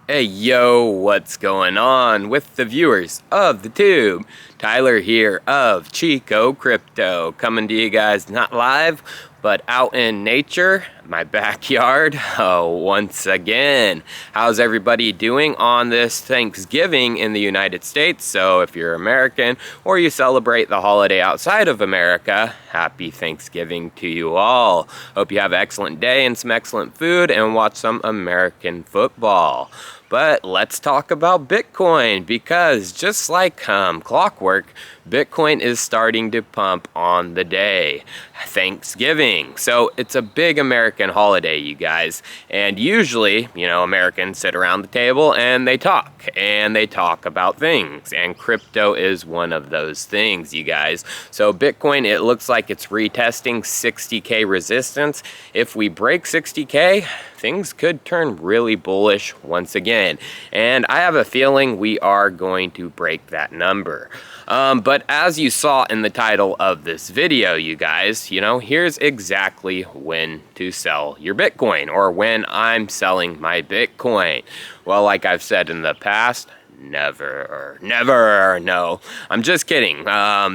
Hey yo, what's going on with the viewers of the tube? Tyler here of chicocrypto, coming to you guys not live, but out in nature, my backyard, once again. How's everybody doing on this Thanksgiving in the United States? So if you're American or you celebrate the holiday outside of America, happy Thanksgiving to you all. Hope you have an excellent day and some excellent food and watch some American football. But let's talk about Bitcoin, because just like clockwork, Bitcoin is starting to pump on the day, Thanksgiving. So it's a big American holiday, you guys. And usually, Americans sit around the table and they talk about things. And crypto is one of those things, you guys. So Bitcoin, it looks like it's retesting 60K resistance. If we break 60K, things could turn really bullish once again. And I have a feeling we are going to break that number. But as you saw in the title of this video, you guys, here's exactly when to sell your Bitcoin, or when I'm selling my Bitcoin. Well, like I've said in the past, never, no, I'm just kidding,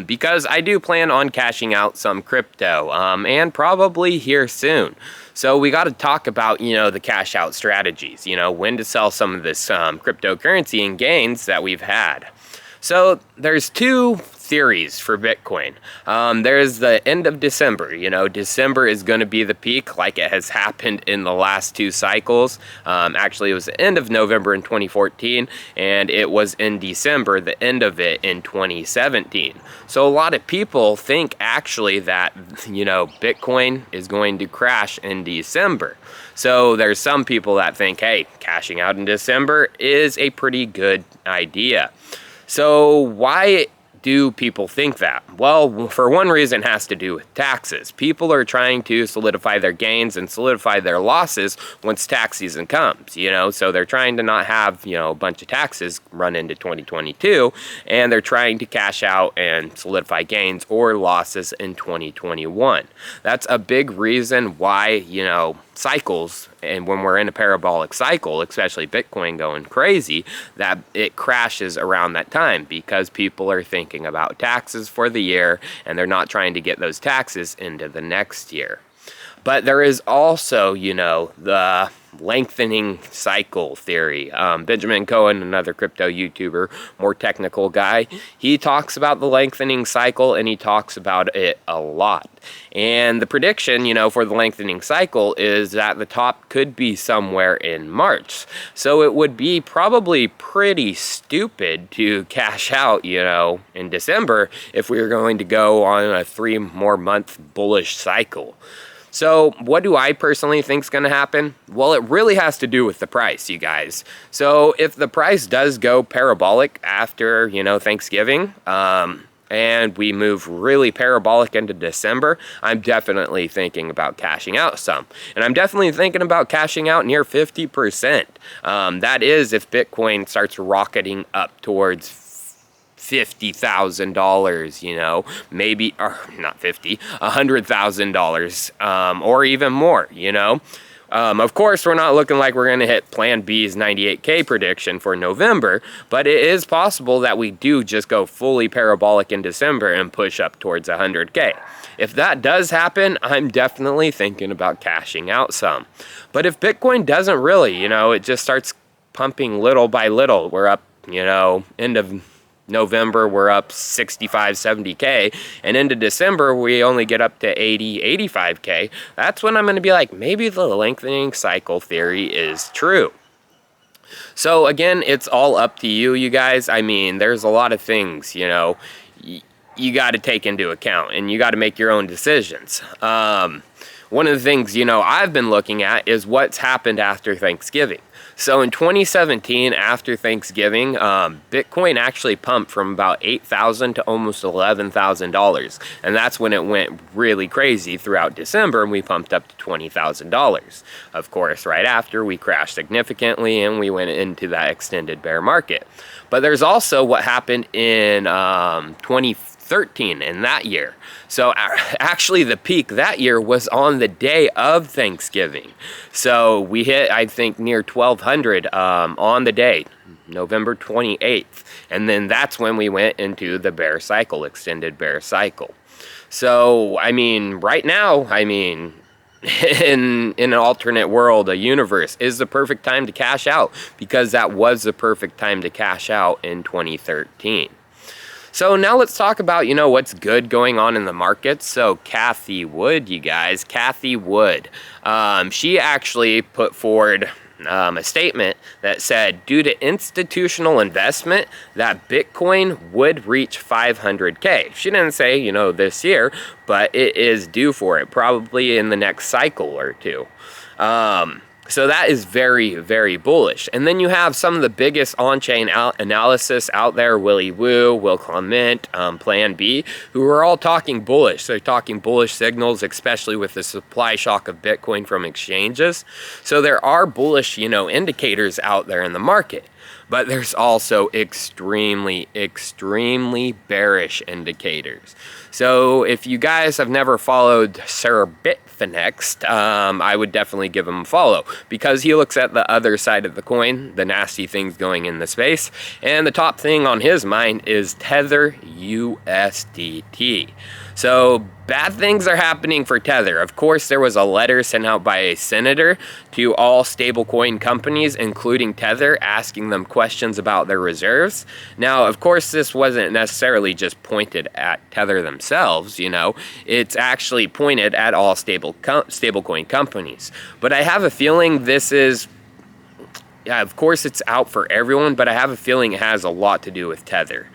because I do plan on cashing out some crypto, and probably here soon. So we got to talk about, the cash out strategies, when to sell some of this cryptocurrency and gains that we've had. So there's two theories for Bitcoin. There's the end of December. December is going to be the peak, like it has happened in the last two cycles. Actually, it was the end of November in 2014, and it was in December, the end of it in 2017. So a lot of people think actually that, Bitcoin is going to crash in December. So there's some people that think, hey, cashing out in December is a pretty good idea. So why do people think that? Well, for one reason, it has to do with taxes. People are trying to solidify their gains and solidify their losses once tax season comes, so they're trying to not have, a bunch of taxes run into 2022, and they're trying to cash out and solidify gains or losses in 2021. That's a big reason why, cycles, and when we're in a parabolic cycle, especially Bitcoin going crazy, that it crashes around that time, because people are thinking about taxes for the year and they're not trying to get those taxes into the next year. But there is also, the lengthening cycle theory. Benjamin Cohen, another crypto YouTuber, more technical guy, he talks about the lengthening cycle, and he talks about it a lot. And the prediction, for the lengthening cycle is that the top could be somewhere in March. So it would be probably pretty stupid to cash out, in December if we were going to go on a 3 more month bullish cycle. So what do I personally think is going to happen? Well, it really has to do with the price, you guys. So if the price does go parabolic after, Thanksgiving, and we move really parabolic into December, I'm definitely thinking about cashing out some. And I'm definitely thinking about cashing out near 50%. That is if Bitcoin starts rocketing up towards $50,000, maybe, or not 50, $100,000, or even more, Of course, we're not looking like we're going to hit Plan B's 98K prediction for November, but it is possible that we do just go fully parabolic in December and push up towards 100K. If that does happen, I'm definitely thinking about cashing out some. But if Bitcoin doesn't really, it just starts pumping little by little, we're up, end of November, we're up 65, 70K, and into December, we only get up to 80, 85K. That's when I'm going to be like, maybe the lengthening cycle theory is true. So again, it's all up to you, you guys. I mean, there's a lot of things, you got to take into account, and you got to make your own decisions. One of the things, I've been looking at is what's happened after Thanksgiving. So in 2017, after Thanksgiving, Bitcoin actually pumped from about $8,000 to almost $11,000. And that's when it went really crazy throughout December, and we pumped up to $20,000. Of course, right after, we crashed significantly and we went into that extended bear market. But there's also what happened in 2015 2013 in that year. So actually the peak that year was on the day of Thanksgiving. So we hit, I think, near 1200 on the day, November 28th. And then that's when we went into the bear cycle, extended bear cycle. So, I mean, right now, I mean, in an alternate world, a universe, is the perfect time to cash out, because that was the perfect time to cash out in 2013. So now let's talk about, you know, what's good going on in the market. So Cathie Wood, you guys, Cathie Wood, she actually put forward a statement that said, due to institutional investment, that Bitcoin would reach 500K. She didn't say, you know, this year, but it is due for it, probably in the next cycle or two. So that is very, very bullish. And then you have some of the biggest on-chain analysis out there, Willy Woo, Will Clement, Plan B, who are all talking bullish. So they're talking bullish signals, especially with the supply shock of Bitcoin from exchanges. So there are bullish, you know, indicators out there in the market. But there's also extremely, extremely bearish indicators. So if you guys have never followed Sir Bitfinex, I would definitely give him a follow, because he looks at the other side of the coin, the nasty things going in the space, and the top thing on his mind is Tether USDT. So bad things are happening for Tether. Of course, there was a letter sent out by a senator to all stablecoin companies, including Tether, asking them questions about their reserves. Now, of course, this wasn't necessarily just pointed at Tether themselves, you know. It's actually pointed at all stablecoin companies. But I have a feeling this is, yeah, of course it's out for everyone, but I have a feeling it has a lot to do with Tether,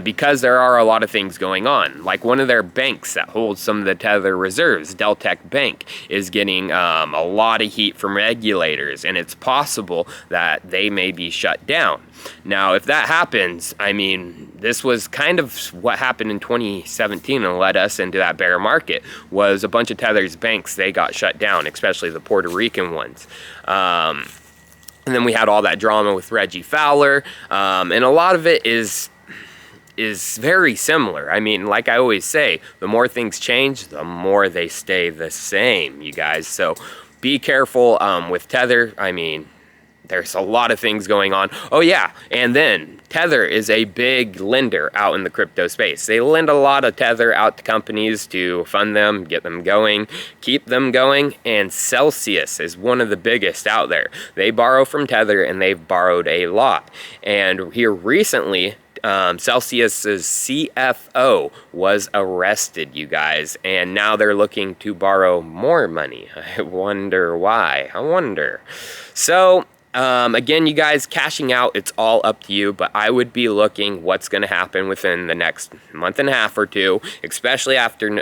because there are a lot of things going on. Like one of their banks that holds some of the Tether reserves, Deltec Bank, is getting a lot of heat from regulators, and it's possible that they may be shut down. Now, if that happens, I mean, this was kind of what happened in 2017 and led us into that bear market, was a bunch of Tether's banks, they got shut down, especially the Puerto Rican ones. And then we had all that drama with Reggie Fowler, and a lot of it is very similar. I mean, like I always say, the more things change, the more they stay the same, you guys. So be careful with Tether. I mean, there's a lot of things going on. Oh yeah, and then Tether is a big lender out in the crypto space. They lend a lot of Tether out to companies to fund them, get them going, keep them going, and Celsius is one of the biggest out there. They borrow from Tether, and they've borrowed a lot. And here recently, Celsius's CFO was arrested, you guys, and now they're looking to borrow more money. I wonder why. I wonder. So again, you guys, cashing out, it's all up to you, but I would be looking what's going to happen within the next month and a half or two, especially after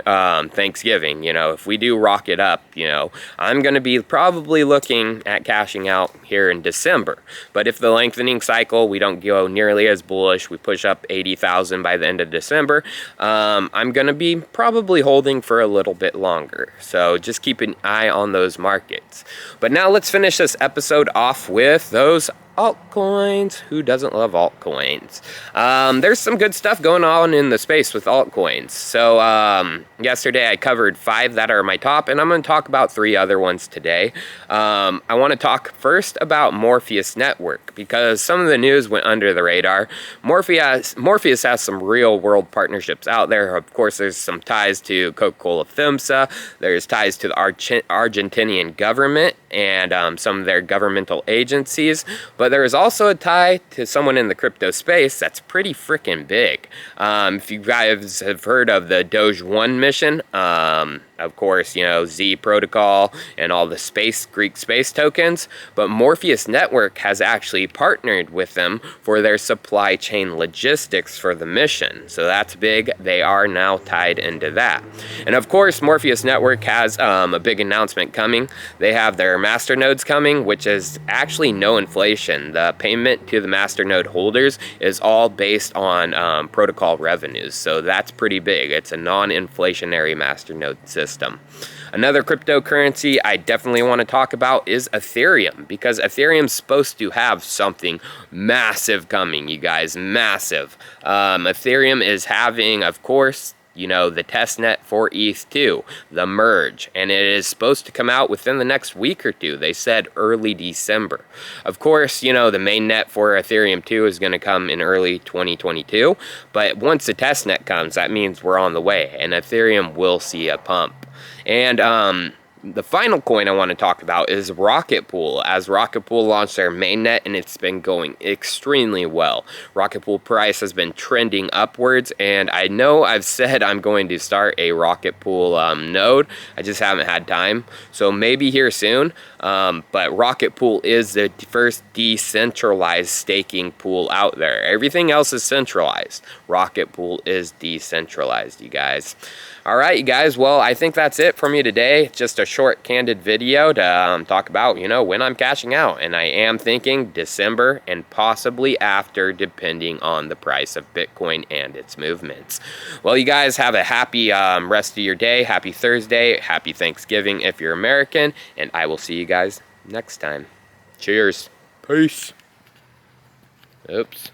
Thanksgiving. You know, if we do rock it up, you know, I'm going to be probably looking at cashing out here in December. But if the lengthening cycle, we don't go nearly as bullish, we push up 80,000 by the end of December, I'm going to be probably holding for a little bit longer. So just keep an eye on those markets. But now let's finish this episode off with those altcoins. Who doesn't love altcoins? There's some good stuff going on in the space with altcoins. So yesterday I covered 5 that are my top, and I'm going to talk about 3 other ones today. I want to talk first about Morpheus Network, because some of the news went under the radar. Morpheus has some real world partnerships out there. Of course, there's some ties to Coca-Cola FEMSA. There's ties to the Argentinian government and some of their governmental agencies. But there is also a tie to someone in the crypto space that's pretty freaking big. If you guys have heard of the Doge 1 mission, of course, you know, Z protocol and all the Greek space tokens, but Morpheus Network has actually partnered with them for their supply chain logistics for the mission. So that's big. They are now tied into that. And of course, Morpheus Network has a big announcement coming. They have their masternodes coming, which is actually no inflation. The payment to the masternode holders is all based on protocol revenues. So that's pretty big. It's a non-inflationary masternode system. Another cryptocurrency I definitely want to talk about is Ethereum, because Ethereum's supposed to have something massive coming, you guys, massive. Ethereum is having, of course, you know, the testnet for ETH2, the merge, and it is supposed to come out within the next week or two. They said early December. Of course, you know, the mainnet for Ethereum 2 is going to come in early 2022, but once the testnet comes, that means we're on the way, and Ethereum will see a pump. And the final coin I want to talk about is Rocket Pool, as Rocket Pool launched their mainnet, and it's been going extremely well. Rocket Pool price has been trending upwards, and I know I've said I'm going to start a Rocket Pool node. I just haven't had time, so maybe here soon. But Rocket Pool is the first decentralized staking pool out there. Everything else is centralized. Rocket Pool is decentralized, you guys. All right, you guys, well, I think that's it for me today. Just a short, candid video to talk about, you know, when I'm cashing out. And I am thinking December and possibly after, depending on the price of Bitcoin and its movements. Well, you guys have a happy rest of your day. Happy Thursday. Happy Thanksgiving if you're American. And I will see you guys next time. Cheers. Peace. Oops.